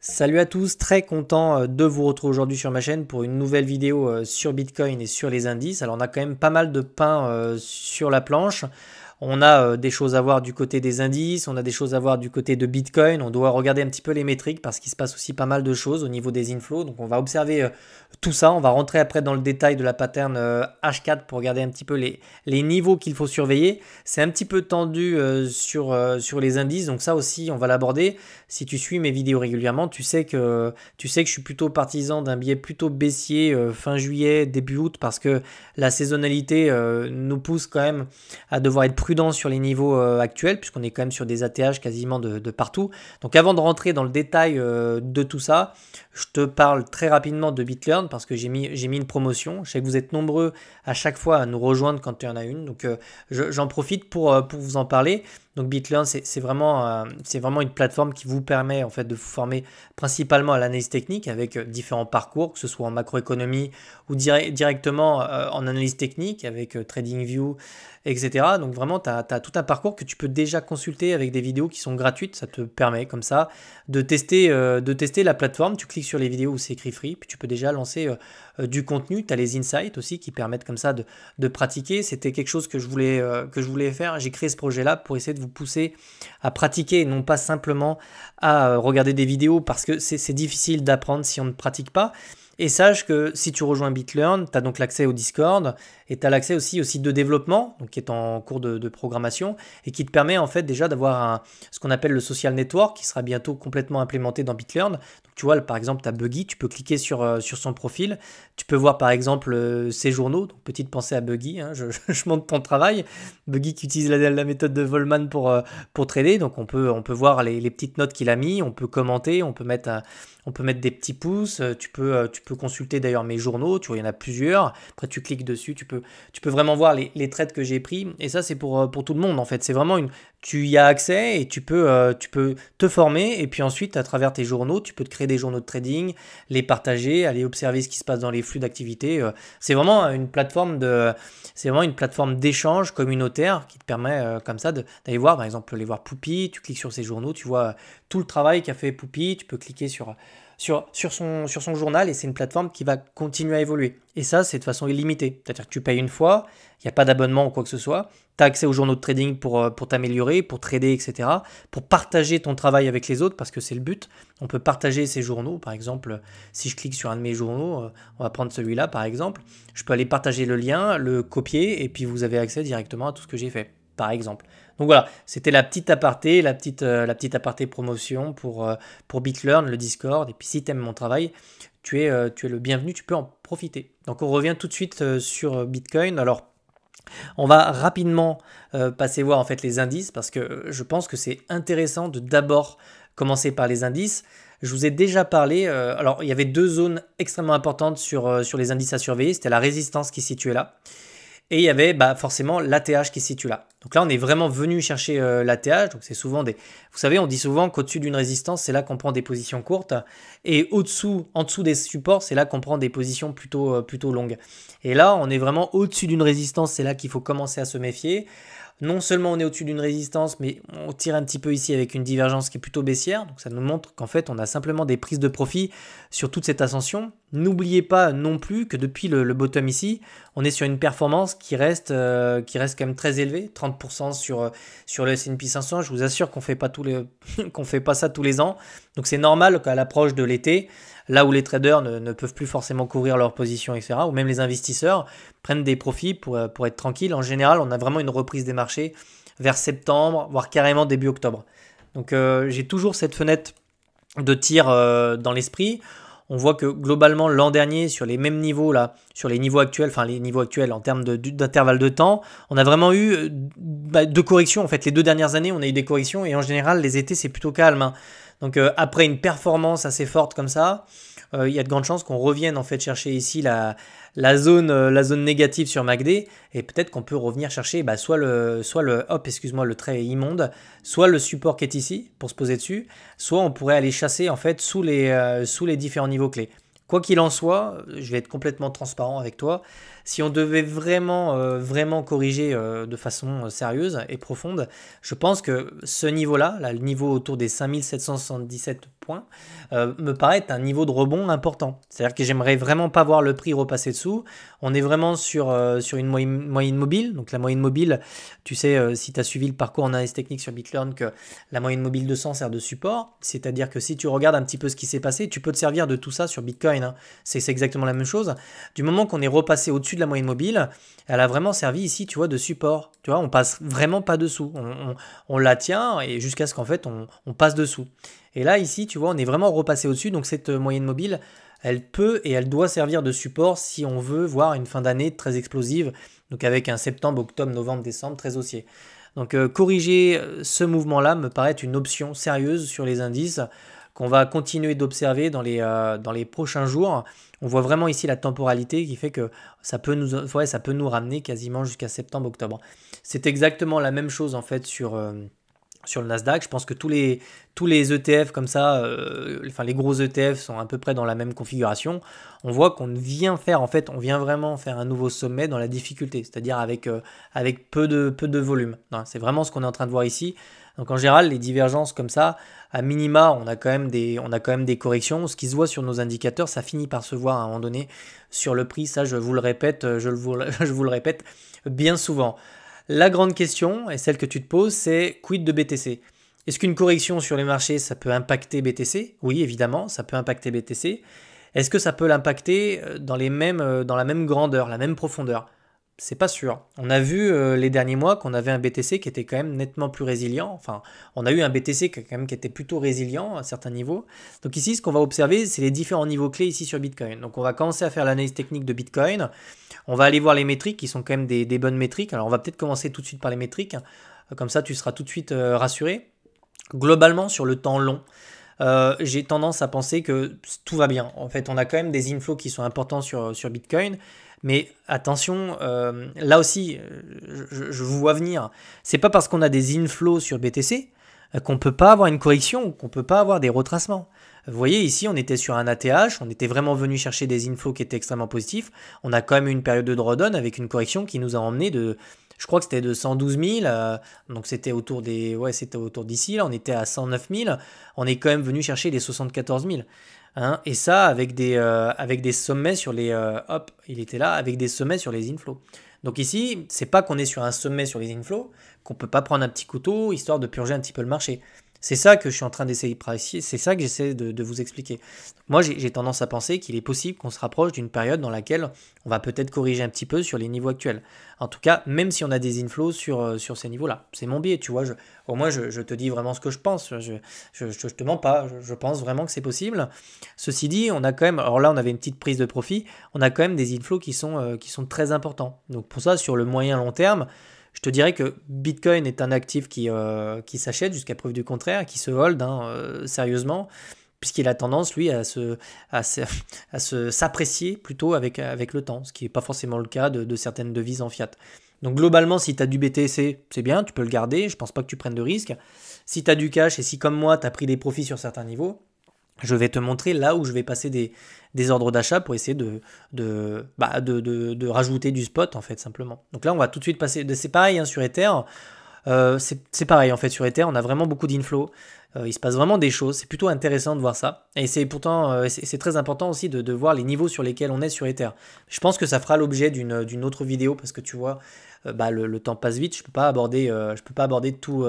Salut à tous, très content de vous retrouver aujourd'hui sur ma chaîne pour une nouvelle vidéo sur Bitcoin et sur les indices. Alors on a quand même pas mal de pain sur la planche. On a des choses à voir du côté des indices, on a des choses à voir du côté de Bitcoin. On doit regarder un petit peu les métriques parce qu'il se passe aussi pas mal de choses au niveau des inflows. Donc on va observer tout ça. On va rentrer après dans le détail de la pattern H4 pour regarder un petit peu les niveaux qu'il faut surveiller. C'est un petit peu tendu sur les indices, donc ça aussi on va l'aborder. Si tu suis mes vidéos régulièrement, tu sais que je suis plutôt partisan d'un biais plutôt baissier fin juillet, début août, parce que la saisonnalité nous pousse quand même à devoir être prudent sur les niveaux actuels, puisqu'on est quand même sur des ATH quasiment de partout. Donc avant de rentrer dans le détail de tout ça, je te parle très rapidement de BitLearn, parce que j'ai mis une promotion. Je sais que vous êtes nombreux à chaque fois à nous rejoindre quand il y en a une, donc j'en profite pour vous en parler. Donc BitLearn, c'est vraiment une plateforme qui vous permet en fait de vous former principalement à l'analyse technique avec différents parcours, que ce soit en macroéconomie ou directement en analyse technique avec TradingView, etc. Donc vraiment, tu as tout un parcours que tu peux déjà consulter avec des vidéos qui sont gratuites. Ça te permet comme ça de tester la plateforme. Tu cliques sur les vidéos où c'est écrit free, puis tu peux déjà lancer du contenu. Tu as les insights aussi qui permettent comme ça de pratiquer. C'était quelque chose que je voulais faire. J'ai créé ce projet-là pour essayer de vous pousser à pratiquer et non pas simplement à regarder des vidéos parce que c'est difficile d'apprendre si on ne pratique pas. Et sache que si tu rejoins BitLearn, tu as donc l'accès au Discord et tu as l'accès aussi au site de développement, donc qui est en cours de programmation et qui te permet en fait déjà d'avoir ce qu'on appelle le social network qui sera bientôt complètement implémenté dans BitLearn. Donc tu vois, par exemple, tu as Buggy, tu peux cliquer sur son profil, tu peux voir par exemple ses journaux, donc petite pensée à Buggy, hein, je montre ton travail. Buggy qui utilise la méthode de Volman pour trader, donc on peut voir les petites notes qu'il a mis, on peut commenter, on peut mettre des petits pouces, tu peux consulter d'ailleurs mes journaux, tu vois, il y en a plusieurs. Après, tu cliques dessus, tu peux vraiment voir les trades que j'ai pris. Et ça, c'est pour tout le monde en fait. C'est vraiment tu y as accès et tu peux te former. Et puis ensuite, à travers tes journaux, tu peux te créer des journaux de trading, les partager, aller observer ce qui se passe dans les flux d'activité. C'est vraiment une plateforme d'échange communautaire qui te permet comme ça d'aller voir, par exemple, aller voir Poupy. Tu cliques sur ses journaux, tu vois tout le travail qu'a fait Poupy. Tu peux cliquer sur son journal et c'est une plateforme qui va continuer à évoluer. Et ça, c'est de façon illimitée. C'est-à-dire que tu payes une fois, il n'y a pas d'abonnement ou quoi que ce soit. Tu as accès aux journaux de trading pour t'améliorer, pour trader, etc. Pour partager ton travail avec les autres parce que c'est le but. On peut partager ces journaux. Par exemple, si je clique sur un de mes journaux, on va prendre celui-là par exemple. Je peux aller partager le lien, le copier et puis vous avez accès directement à tout ce que j'ai fait, par exemple. Donc voilà, c'était la petite aparté promotion pour BitLearn, le Discord. Et puis si tu aimes mon travail, tu es le bienvenu, tu peux en profiter. Donc on revient tout de suite sur Bitcoin. Alors on va rapidement passer voir en fait les indices parce que je pense que c'est intéressant de d'abord commencer par les indices. Je vous ai déjà parlé, alors il y avait deux zones extrêmement importantes sur les indices à surveiller. C'était la résistance qui se situait là. Et il y avait forcément l'ATH qui se situe là. Donc là, on est vraiment venu chercher l'ATH. Donc c'est souvent Vous savez, on dit souvent qu'au-dessus d'une résistance, c'est là qu'on prend des positions courtes. Et en dessous des supports, c'est là qu'on prend des positions plutôt longues. Et là, on est vraiment au-dessus d'une résistance. C'est là qu'il faut commencer à se méfier. Non seulement on est au-dessus d'une résistance, mais on tire un petit peu ici avec une divergence qui est plutôt baissière. Donc ça nous montre qu'en fait, on a simplement des prises de profit sur toute cette ascension. N'oubliez pas non plus que depuis le bottom ici, on est sur une performance qui reste quand même très élevée, 30% sur le S&P 500. Je vous assure qu'on fait pas qu'on fait pas ça tous les ans. Donc c'est normal qu'à l'approche de l'été, là où les traders ne peuvent plus forcément couvrir leurs positions, etc., ou même les investisseurs prennent des profits pour être tranquilles. En général, on a vraiment une reprise des marchés vers septembre, voire carrément début octobre. Donc j'ai toujours cette fenêtre de tir dans l'esprit. On voit que globalement l'an dernier, sur les mêmes niveaux là, sur les niveaux actuels, en termes d'intervalle de temps, on a vraiment eu de corrections. En fait, les 2 dernières années, on a eu des corrections et en général, les étés, c'est plutôt calme, hein. Donc après une performance assez forte comme ça, il y a de grandes chances qu'on revienne en fait chercher ici la zone négative sur MACD et peut-être qu'on peut revenir chercher soit le trait immonde, soit le support qui est ici pour se poser dessus, soit on pourrait aller chasser en fait sous les différents niveaux clés. Quoi qu'il en soit, je vais être complètement transparent avec toi. si on devait vraiment, vraiment corriger de façon sérieuse et profonde, je pense que ce niveau-là, là, le niveau autour des 5777 points, me paraît être un niveau de rebond important. C'est-à-dire que j'aimerais vraiment pas voir le prix repasser dessous. On est vraiment sur une moyenne mobile. Donc la moyenne mobile, tu sais, si tu as suivi le parcours en analyse technique sur BitLearn, que la moyenne mobile 200 sert de support. C'est-à-dire que si tu regardes un petit peu ce qui s'est passé, tu peux te servir de tout ça sur Bitcoin, hein. C'est exactement la même chose. Du moment qu'on est repassé au-dessus de la moyenne mobile, elle a vraiment servi ici, tu vois, de support. Tu vois, on passe vraiment pas dessous. On la tient et jusqu'à ce qu'en fait on passe dessous. Et là, ici, tu vois, on est vraiment repassé au-dessus. Donc cette moyenne mobile, elle peut et elle doit servir de support si on veut voir une fin d'année très explosive. Donc avec un septembre, octobre, novembre, décembre très haussier. Donc corriger ce mouvement-là me paraît être une option sérieuse sur les indices qu'on va continuer d'observer dans les prochains jours. On voit vraiment ici la temporalité qui fait que ça peut nous ramener quasiment jusqu'à septembre-octobre. C'est exactement la même chose en fait sur le Nasdaq. Je pense que tous les ETF comme ça, enfin les gros ETF sont à peu près dans la même configuration. On voit qu'on vient faire, en fait, on vient vraiment faire un nouveau sommet dans la difficulté, c'est-à-dire avec peu de volume. C'est vraiment ce qu'on est en train de voir ici. Donc en général, les divergences comme ça, à minima, on a quand même des corrections. Ce qui se voit sur nos indicateurs, ça finit par se voir à un moment donné sur le prix. Ça, je vous le répète, je vous le répète bien souvent. La grande question, et celle que tu te poses, c'est quid de BTC? Est-ce qu'une correction sur les marchés, ça peut impacter BTC? Oui, évidemment, ça peut impacter BTC. Est-ce que ça peut l'impacter dans la même grandeur, la même profondeur? C'est pas sûr. On a vu les derniers mois qu'on avait un BTC qui était quand même nettement plus résilient. Enfin, on a eu un BTC qui était plutôt résilient à certains niveaux. Donc ici, ce qu'on va observer, c'est les différents niveaux clés ici sur Bitcoin. Donc on va commencer à faire l'analyse technique de Bitcoin. On va aller voir les métriques qui sont quand même des bonnes métriques. Alors on va peut-être commencer tout de suite par les métriques. Comme ça, tu seras tout de suite rassuré. Globalement, sur le temps long, j'ai tendance à penser que tout va bien. En fait, on a quand même des inflows qui sont importants sur Bitcoin. Mais attention, là aussi, je vous vois venir. C'est pas parce qu'on a des inflows sur BTC qu'on peut pas avoir une correction ou qu'on peut pas avoir des retracements. Vous voyez, ici, on était sur un ATH, on était vraiment venu chercher des inflows qui étaient extrêmement positifs. On a quand même eu une période de drawdown avec une correction qui nous a emmené je crois que c'était de 112 000, donc c'était autour d'ici, là, on était à 109 000. On est quand même venu chercher les 74 000. Hein, et ça avec des sommets sur les il était là avec des sommets sur les inflows. Donc ici, c'est pas qu'on est sur un sommet sur les inflows qu'on peut pas prendre un petit couteau histoire de purger un petit peu le marché. C'est ça que je suis en train d'essayer de préciser, c'est ça que j'essaie de vous expliquer. Donc moi, j'ai tendance à penser qu'il est possible qu'on se rapproche d'une période dans laquelle on va peut-être corriger un petit peu sur les niveaux actuels. En tout cas, même si on a des inflows sur ces niveaux-là. C'est mon biais, tu vois. Au moins, je te dis vraiment ce que je pense. Je te mens pas. Je pense vraiment que c'est possible. Ceci dit, on a quand même, alors là, on avait une petite prise de profit. On a quand même des inflows qui sont très importants. Donc pour ça, sur le moyen long terme, je te dirais que Bitcoin est un actif qui s'achète jusqu'à preuve du contraire, qui se hold sérieusement, puisqu'il a tendance, lui, s'apprécier plutôt avec le temps, ce qui n'est pas forcément le cas de certaines devises en fiat. Donc globalement, si tu as du BTC, c'est bien, tu peux le garder, je pense pas que tu prennes de risques. Si tu as du cash et si comme moi, tu as pris des profits sur certains niveaux, je vais te montrer là où je vais passer des ordres d'achat pour essayer de rajouter du spot, en fait, simplement. Donc là, on va tout de suite passer. C'est pareil hein, sur Ether. C'est pareil, en fait, sur Ether, on a vraiment beaucoup d'inflow. Il se passe vraiment des choses. C'est plutôt intéressant de voir ça. Et c'est pourtant, c'est très important aussi de voir les niveaux sur lesquels on est sur Ether. Je pense que ça fera l'objet d'une autre vidéo parce que tu vois, le temps passe vite. Je peux pas aborder tout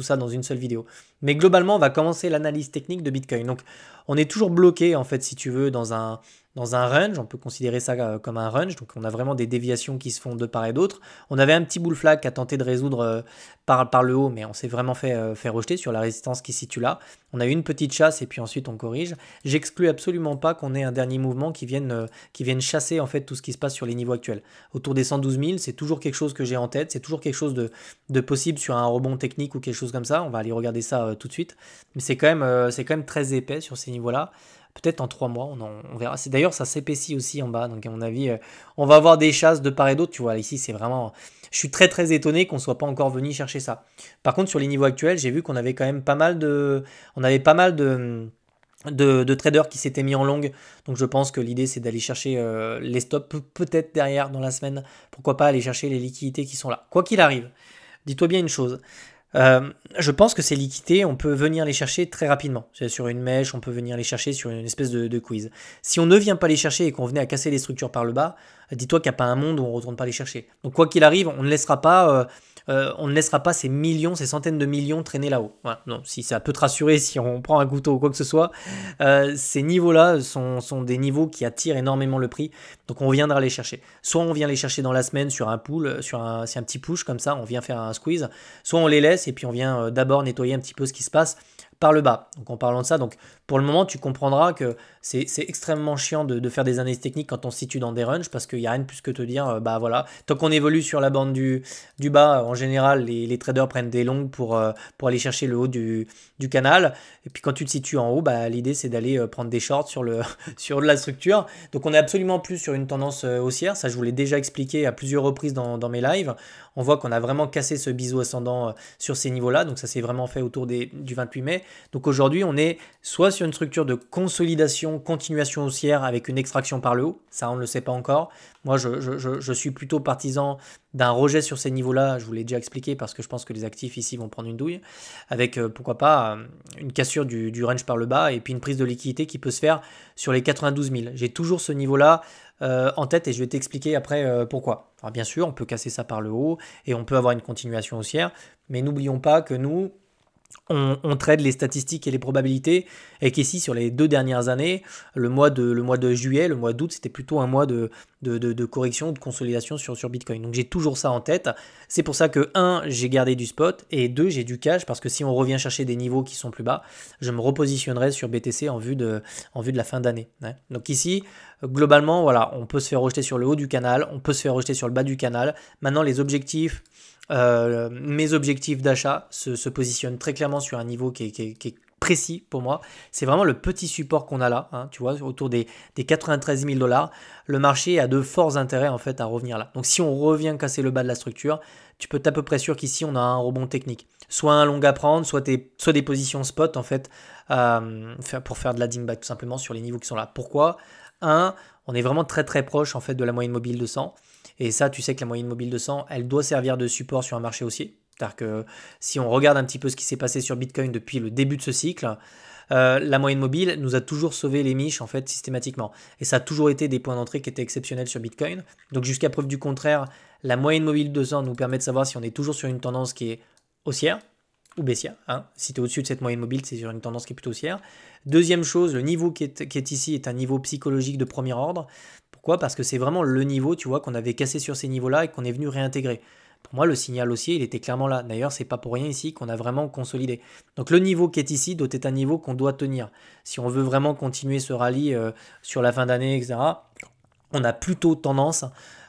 ça dans une seule vidéo. Mais globalement, on va commencer l'analyse technique de Bitcoin. Donc, on est toujours bloqué, en fait, si tu veux, dans un range. On peut considérer ça comme un range. Donc, on a vraiment des déviations qui se font de part et d'autre. On avait un petit bull flag à tenter de résoudre par le haut, mais on s'est vraiment fait rejeter sur la résistance qui se situe là. On a eu une petite chasse et puis ensuite on corrige. J'exclus absolument pas qu'on ait un dernier mouvement qui vienne chasser en fait tout ce qui se passe sur les niveaux actuels. Autour des 112 000, c'est toujours quelque chose que j'ai en tête. C'est toujours quelque chose de possible sur un rebond technique ou quelque chose comme ça. On va aller regarder ça tout de suite. Mais c'est quand même très épais sur ces niveaux-là. Peut-être en 3 mois, on verra. D'ailleurs, ça s'épaissit aussi en bas. Donc, à mon avis, on va avoir des chasses de part et d'autre. Tu vois, ici, c'est vraiment. Je suis très, très étonné qu'on ne soit pas encore venu chercher ça. Par contre, sur les niveaux actuels, j'ai vu qu'on avait quand même pas mal de. On avait pas mal de traders qui s'étaient mis en longue. Donc je pense que l'idée c'est d'aller chercher les stops peut-être derrière dans la semaine. Pourquoi pas aller chercher les liquidités qui sont là. Quoi qu'il arrive, dis-toi bien une chose. Je pense que ces liquidités, on peut venir les chercher très rapidement. Sur une mèche, on peut venir les chercher sur une espèce de quiz. Si on ne vient pas les chercher et qu'on venait à casser les structures par le bas, dis-toi qu'il n'y a pas un monde où on ne retourne pas les chercher. Donc quoi qu'il arrive, on ne laissera pas ces millions, ces centaines de millions traîner là-haut. Voilà. Non, si ça peut te rassurer, si on prend un couteau ou quoi que ce soit, ces niveaux-là sont des niveaux qui attirent énormément le prix. Donc on viendra les chercher. Soit on vient les chercher dans la semaine sur un pool, c'est un petit push comme ça, on vient faire un squeeze. Soit on les laisse et puis on vient d'abord nettoyer un petit peu ce qui se passe par le bas. Donc en parlant de ça, donc pour le moment tu comprendras que c'est extrêmement chiant de faire des analyses techniques quand on se situe dans des ranges parce qu'il n'y a rien de plus que te dire, bah voilà, tant qu'on évolue sur la bande du bas, en général les traders prennent des longues pour aller chercher le haut du canal. Et puis quand tu te situes en haut, bah, l'idée c'est d'aller prendre des shorts sur la structure. Donc on est absolument plus sur une tendance haussière, ça je vous l'ai déjà expliqué à plusieurs reprises dans mes lives. On voit qu'on a vraiment cassé ce biseau ascendant sur ces niveaux-là, donc ça s'est vraiment fait autour du 28 mai. Donc aujourd'hui, on est soit sur une structure de consolidation, continuation haussière avec une extraction par le haut, ça on ne le sait pas encore. Moi, je suis plutôt partisan d'un rejet sur ces niveaux-là, je vous l'ai déjà expliqué parce que je pense que les actifs ici vont prendre une douille, avec pourquoi pas une cassure du range par le bas et puis une prise de liquidité qui peut se faire sur les 92 000. J'ai toujours ce niveau-là en tête et je vais t'expliquer après pourquoi. Alors bien sûr, on peut casser ça par le haut et on peut avoir une continuation haussière, mais n'oublions pas que nous, on trade les statistiques et les probabilités et qu'ici sur les 2 dernières années, le mois de juillet, le mois d'août, c'était plutôt un mois de correction, de consolidation sur Bitcoin. Donc j'ai toujours ça en tête. C'est pour ça que 1, j'ai gardé du spot et 2, j'ai du cash parce que si on revient chercher des niveaux qui sont plus bas, je me repositionnerai sur BTC en vue de la fin d'année. Ouais. Donc ici, globalement, voilà, on peut se faire rejeter sur le haut du canal, on peut se faire rejeter sur le bas du canal. Maintenant, les objectifs, mes objectifs d'achat se positionnent très clairement sur un niveau qui est précis pour moi. C'est vraiment le petit support qu'on a là, hein, tu vois, autour des 93 000 $. Le marché a de forts intérêts en fait à revenir là. Donc si on revient casser le bas de la structure, tu peux être à peu près sûr qu'ici on a un rebond technique. Soit un long à prendre, soit des positions spot en fait pour faire de la dingback tout simplement sur les niveaux qui sont là. Pourquoi? On est vraiment très très proche en fait de la moyenne mobile 200. Et ça, tu sais que la moyenne mobile 200, elle doit servir de support sur un marché haussier. C'est-à-dire que si on regarde un petit peu ce qui s'est passé sur Bitcoin depuis le début de ce cycle, la moyenne mobile nous a toujours sauvé les miches en fait systématiquement. Et ça a toujours été des points d'entrée qui étaient exceptionnels sur Bitcoin. Donc jusqu'à preuve du contraire, la moyenne mobile 200 nous permet de savoir si on est toujours sur une tendance qui est haussière ou baissière. Hein. Si tu es au-dessus de cette moyenne mobile, c'est sur une tendance qui est plutôt haussière. Deuxième chose, le niveau qui est ici est un niveau psychologique de premier ordre. Pourquoi? Parce que c'est vraiment le niveau, tu vois, qu'on avait cassé sur ces niveaux-là et qu'on est venu réintégrer. Pour moi, le signal haussier, il était clairement là. D'ailleurs, c'est pas pour rien ici qu'on a vraiment consolidé. Donc le niveau qui est ici doit être un niveau qu'on doit tenir. Si on veut vraiment continuer ce rallye sur la fin d'année, etc., on a plutôt tendance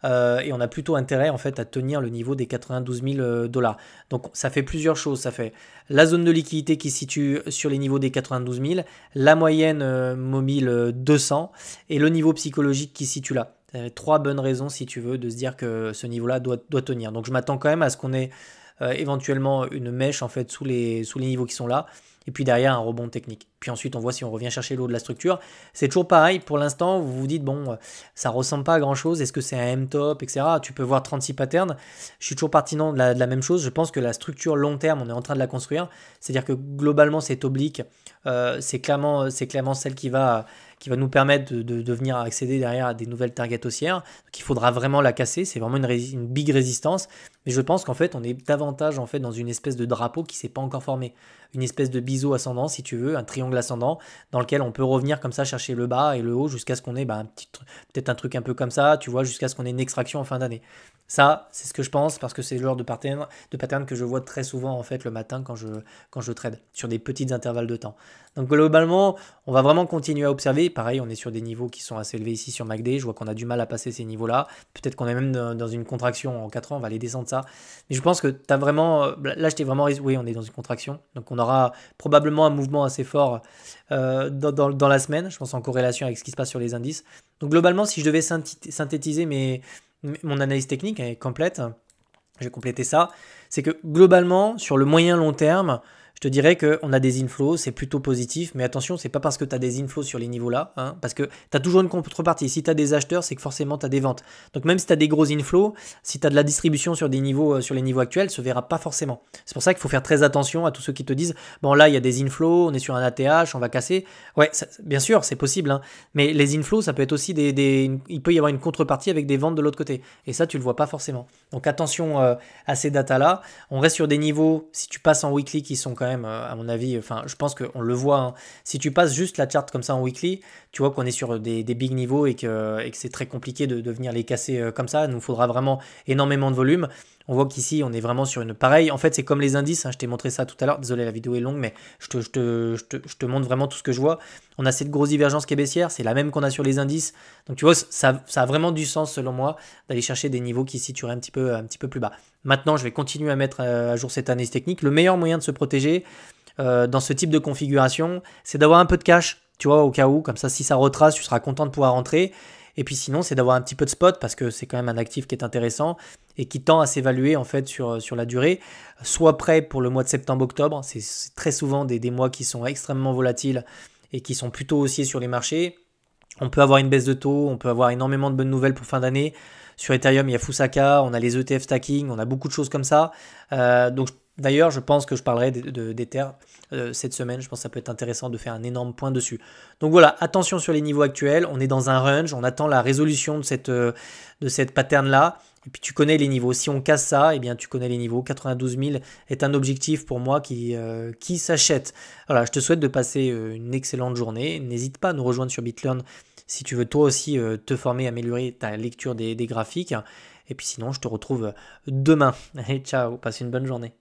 et on a plutôt intérêt en fait à tenir le niveau des 92 000 $. Donc ça fait plusieurs choses. Ça fait la zone de liquidité qui se situe sur les niveaux des 92 000, la moyenne mobile 200 et le niveau psychologique qui se situe là. Ça fait 3 bonnes raisons si tu veux de se dire que ce niveau-là doit tenir. Donc je m'attends quand même à ce qu'on ait éventuellement une mèche en fait sous les niveaux qui sont là. Et puis derrière un rebond technique. Puis ensuite on voit si on revient chercher le haut de la structure. C'est toujours pareil, pour l'instant vous vous dites bon ça ressemble pas à grand chose, est-ce que c'est un M-top, etc. Tu peux voir 36 patterns, je suis toujours partisan de la même chose, je pense que la structure long terme on est en train de la construire, c'est-à-dire que globalement cette oblique c'est clairement celle qui va nous permettre de venir accéder derrière à des nouvelles targets haussières. Donc il faudra vraiment la casser, c'est vraiment une big résistance, mais je pense qu'en fait on est davantage en fait dans une espèce de drapeau qui s'est pas encore formé, une espèce de biseau ascendant si tu veux, un triangle ascendant dans lequel on peut revenir comme ça chercher le bas et le haut jusqu'à ce qu'on ait peut-être un truc un peu comme ça, tu vois, jusqu'à ce qu'on ait une extraction en fin d'année. Ça, c'est ce que je pense parce que c'est le genre de pattern que je vois très souvent en fait le matin quand je trade sur des petits intervalles de temps. Donc globalement, on va vraiment continuer à observer. Pareil, on est sur des niveaux qui sont assez élevés ici sur MACD. Je vois qu'on a du mal à passer ces niveaux-là. Peut-être qu'on est même dans une contraction en 4 ans. On va aller descendre ça. Mais je pense que tu as vraiment... Là, je t'ai vraiment... Oui, on est dans une contraction. Donc on aura probablement un mouvement assez fort dans la semaine. Je pense en corrélation avec ce qui se passe sur les indices. Donc globalement, si je devais synthétiser mon analyse technique est complète, j'ai complété ça, c'est que globalement, sur le moyen long terme, je te dirais qu'on a des inflows, c'est plutôt positif, mais attention, c'est pas parce que tu as des inflows sur les niveaux là, hein, parce que tu as toujours une contrepartie. Si tu as des acheteurs, c'est que forcément tu as des ventes. Donc même si tu as des gros inflows, si tu as de la distribution sur des niveaux, sur les niveaux actuels, se verra pas forcément. C'est pour ça qu'il faut faire très attention à tous ceux qui te disent, bon là il y a des inflows, on est sur un ATH, on va casser. Ouais, bien sûr, c'est possible, hein, mais les inflows, ça peut être aussi il peut y avoir une contrepartie avec des ventes de l'autre côté. Et ça, tu le vois pas forcément. Donc attention à ces datas-là. On reste sur des niveaux, si tu passes en weekly, qui sont quand même, à mon avis, enfin, je pense qu'on le voit, hein. Si tu passes juste la charte comme ça en weekly, tu vois qu'on est sur des big niveaux et que c'est très compliqué de venir les casser comme ça. Il nous faudra vraiment énormément de volume. On voit qu'ici, on est vraiment sur une pareille. En fait, c'est comme les indices, hein, je t'ai montré ça tout à l'heure. Désolé, la vidéo est longue, mais je te montre vraiment tout ce que je vois. On a cette grosse divergence qui est baissière, c'est la même qu'on a sur les indices. Donc tu vois, ça a vraiment du sens, selon moi, d'aller chercher des niveaux qui se situeraient un petit peu plus bas. Maintenant, je vais continuer à mettre à jour cette analyse technique. Le meilleur moyen de se protéger dans ce type de configuration, c'est d'avoir un peu de cash, tu vois, au cas où. Comme ça, si ça retrace, tu seras content de pouvoir rentrer. Et puis sinon, c'est d'avoir un petit peu de spot parce que c'est quand même un actif qui est intéressant et qui tend à s'évaluer en fait sur la durée. Soit prêt pour le mois de septembre-octobre. C'est très souvent des mois qui sont extrêmement volatiles et qui sont plutôt haussiers sur les marchés. On peut avoir une baisse de taux, on peut avoir énormément de bonnes nouvelles pour fin d'année. Sur Ethereum, il y a Fusaka, on a les ETF stacking, on a beaucoup de choses comme ça. Donc d'ailleurs, je pense que je parlerai d'Ether cette semaine. Je pense que ça peut être intéressant de faire un énorme point dessus. Donc voilà, attention sur les niveaux actuels. On est dans un range, on attend la résolution de cette pattern-là. Et puis tu connais les niveaux. Si on casse ça, eh bien tu connais les niveaux. 92 000 est un objectif pour moi qui s'achète. Voilà, je te souhaite de passer une excellente journée. N'hésite pas à nous rejoindre sur BitLearn si tu veux toi aussi te former, améliorer ta lecture des graphiques. Et puis sinon, je te retrouve demain. Allez, ciao, passe une bonne journée.